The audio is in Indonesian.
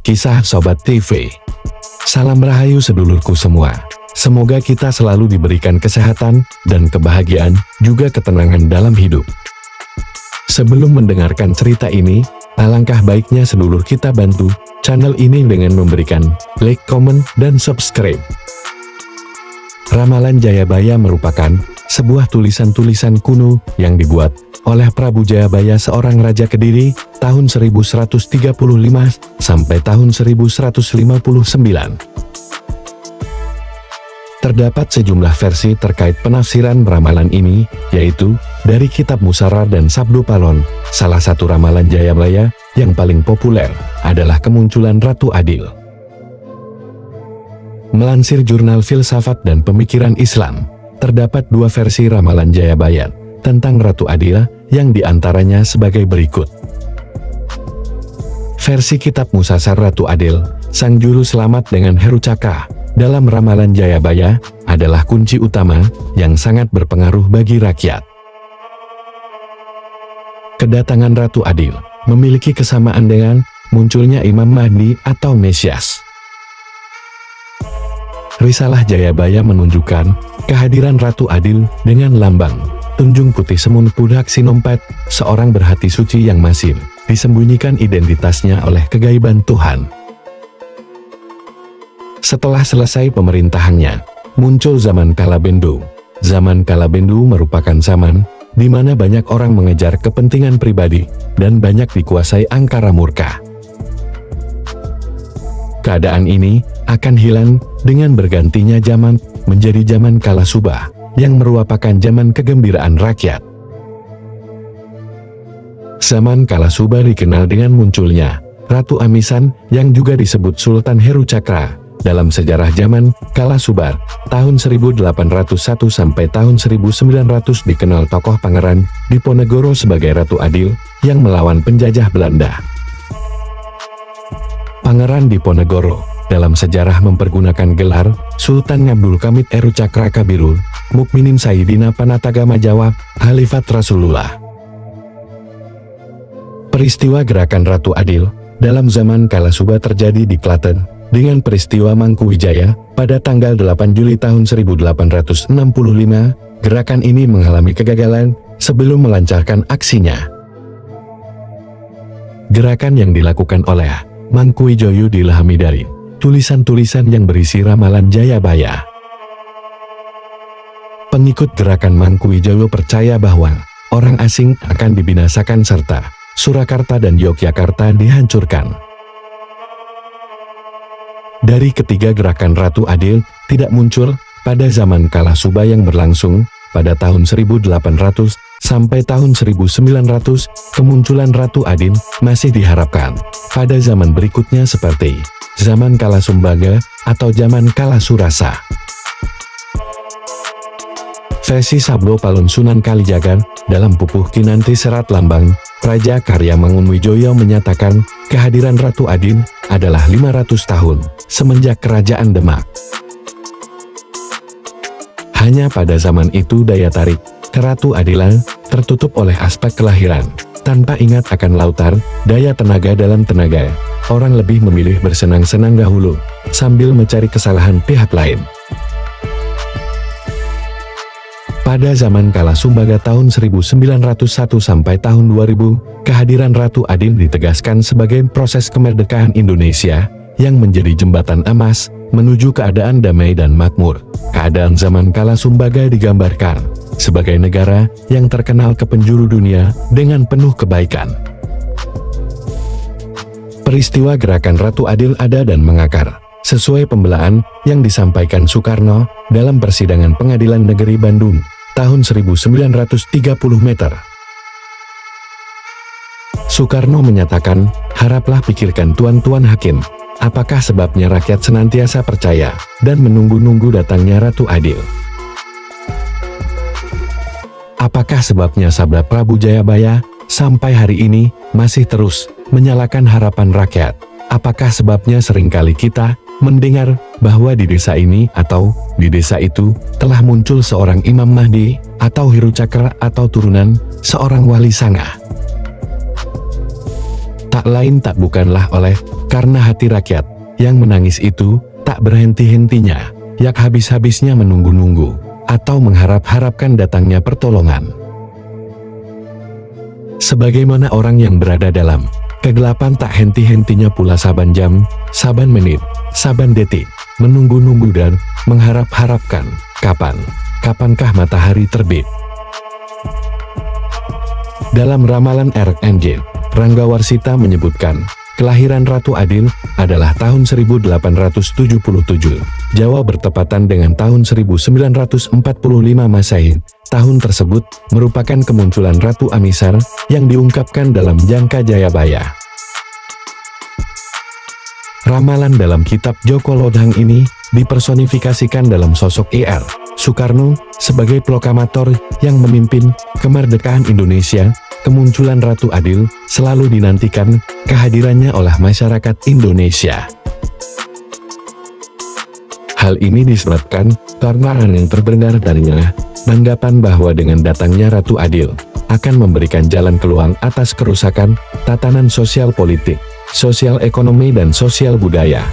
Kisah Sobat TV. Salam rahayu sedulurku semua. Semoga kita selalu diberikan kesehatan dan kebahagiaan, juga ketenangan dalam hidup. Sebelum mendengarkan cerita ini, alangkah baiknya sedulur kita bantu channel ini dengan memberikan like, komen, dan subscribe. Ramalan Jayabaya merupakan sebuah tulisan-tulisan kuno yang dibuat oleh Prabu Jayabaya, seorang raja Kediri, tahun 1135 sampai tahun 1159. Terdapat sejumlah versi terkait penafsiran ramalan ini, yaitu dari Kitab Musara dan Sabdo Palon. Salah satu ramalan Jayabaya yang paling populer adalah kemunculan Ratu Adil. Melansir Jurnal Filsafat dan Pemikiran Islam, terdapat dua versi ramalan Jayabaya tentang Ratu Adil, yang diantaranya sebagai berikut. Versi Kitab Musasar Ratu Adil, sang juru selamat dengan Heru Cakra, dalam ramalan Jayabaya, adalah kunci utama yang sangat berpengaruh bagi rakyat. Kedatangan Ratu Adil memiliki kesamaan dengan munculnya Imam Mahdi atau Mesias. Risalah Jayabaya menunjukkan kehadiran Ratu Adil dengan lambang tunjung putih semun pudak sinompet, seorang berhati suci yang masih disembunyikan identitasnya oleh kegaiban Tuhan. Setelah selesai pemerintahannya, muncul zaman Kalabendu. Zaman Kalabendu merupakan zaman di mana banyak orang mengejar kepentingan pribadi dan banyak dikuasai angkara murka. Keadaan ini akan hilang dengan bergantinya zaman menjadi zaman Kalasubah, yang merupakan zaman kegembiraan rakyat. Zaman Kalasubah dikenal dengan munculnya Ratu Amisan yang juga disebut Sultan Heru Cakra. Dalam sejarah zaman Kalasubah, tahun 1801 sampai tahun 1900 dikenal tokoh Pangeran Diponegoro sebagai Ratu Adil yang melawan penjajah Belanda. Pangeran Diponegoro dalam sejarah mempergunakan gelar Sultan Abdul Kamit Heru Cakra Kabirul Mukminin Sayyidina Panatagama Jawa, Khalifat Rasulullah. Peristiwa gerakan Ratu Adil dalam zaman Kalasubah terjadi di Klaten, dengan peristiwa Mangkuwijaya pada tanggal 8 Juli tahun 1865, gerakan ini mengalami kegagalan sebelum melancarkan aksinya. Gerakan yang dilakukan oleh Mangkuwijoyo dilahami dari tulisan-tulisan yang berisi ramalan Jayabaya. Pengikut gerakan Mangkuwijoyo percaya bahwa orang asing akan dibinasakan serta Surakarta dan Yogyakarta dihancurkan. Dari ketiga gerakan Ratu Adil tidak muncul pada zaman Kalasubah yang berlangsung pada tahun 1800 sampai tahun 1900, kemunculan Ratu Adil masih diharapkan pada zaman berikutnya seperti zaman Kalasumbaga atau zaman Kalasurasa. Versi Sabdo Palon Sunan Kalijaga dalam Pupuh Kinanti Serat Lambang Praja Karya Mangunwijoyo menyatakan kehadiran Ratu Adil adalah 500 tahun semenjak Kerajaan Demak. Hanya pada zaman itu daya tarik ke Ratu Adil tertutup oleh aspek kelahiran. Tanpa ingat akan lautan, daya tenaga dalam tenaga, orang lebih memilih bersenang-senang dahulu, sambil mencari kesalahan pihak lain. Pada zaman Kalasumbaga tahun 1901 sampai tahun 2000, kehadiran Ratu Adil ditegaskan sebagai proses kemerdekaan Indonesia, yang menjadi jembatan emas menuju keadaan damai dan makmur. Keadaan zaman Kalasumbaga digambarkan sebagai negara yang terkenal ke penjuru dunia dengan penuh kebaikan. Peristiwa gerakan Ratu Adil ada dan mengakar sesuai pembelaan yang disampaikan Soekarno dalam persidangan Pengadilan Negeri Bandung tahun 1930 meter. Soekarno menyatakan, haraplah pikirkan tuan-tuan hakim, apakah sebabnya rakyat senantiasa percaya dan menunggu-nunggu datangnya Ratu Adil? Apakah sebabnya sabda Prabu Jayabaya sampai hari ini masih terus menyalakan harapan rakyat? Apakah sebabnya seringkali kita mendengar bahwa di desa ini atau di desa itu telah muncul seorang Imam Mahdi atau Heru Cakra atau turunan seorang wali sangah? tak lain tak bukanlah oleh karena hati rakyat yang menangis itu tak berhenti-hentinya, yak habis-habisnya menunggu-nunggu atau mengharap-harapkan datangnya pertolongan. Sebagaimana orang yang berada dalam kegelapan tak henti-hentinya pula saban jam, saban menit, saban detik, menunggu-nunggu dan mengharap-harapkan kapankah matahari terbit. Dalam ramalan RNJ, Ranggawarsita menyebutkan, kelahiran Ratu Adil adalah tahun 1877. Jawa bertepatan dengan tahun 1945 Masehi. Tahun tersebut merupakan kemunculan Ratu Amisar yang diungkapkan dalam Jangka Jayabaya. Ramalan dalam kitab Joko Lodhang ini dipersonifikasikan dalam sosok Ir. Soekarno sebagai proklamator yang memimpin kemerdekaan Indonesia. Kemunculan Ratu Adil selalu dinantikan kehadirannya oleh masyarakat Indonesia. Hal ini disebabkan karena yang terdengar darinya tanggapan bahwa dengan datangnya Ratu Adil akan memberikan jalan keluar atas kerusakan tatanan sosial politik, sosial ekonomi dan sosial budaya.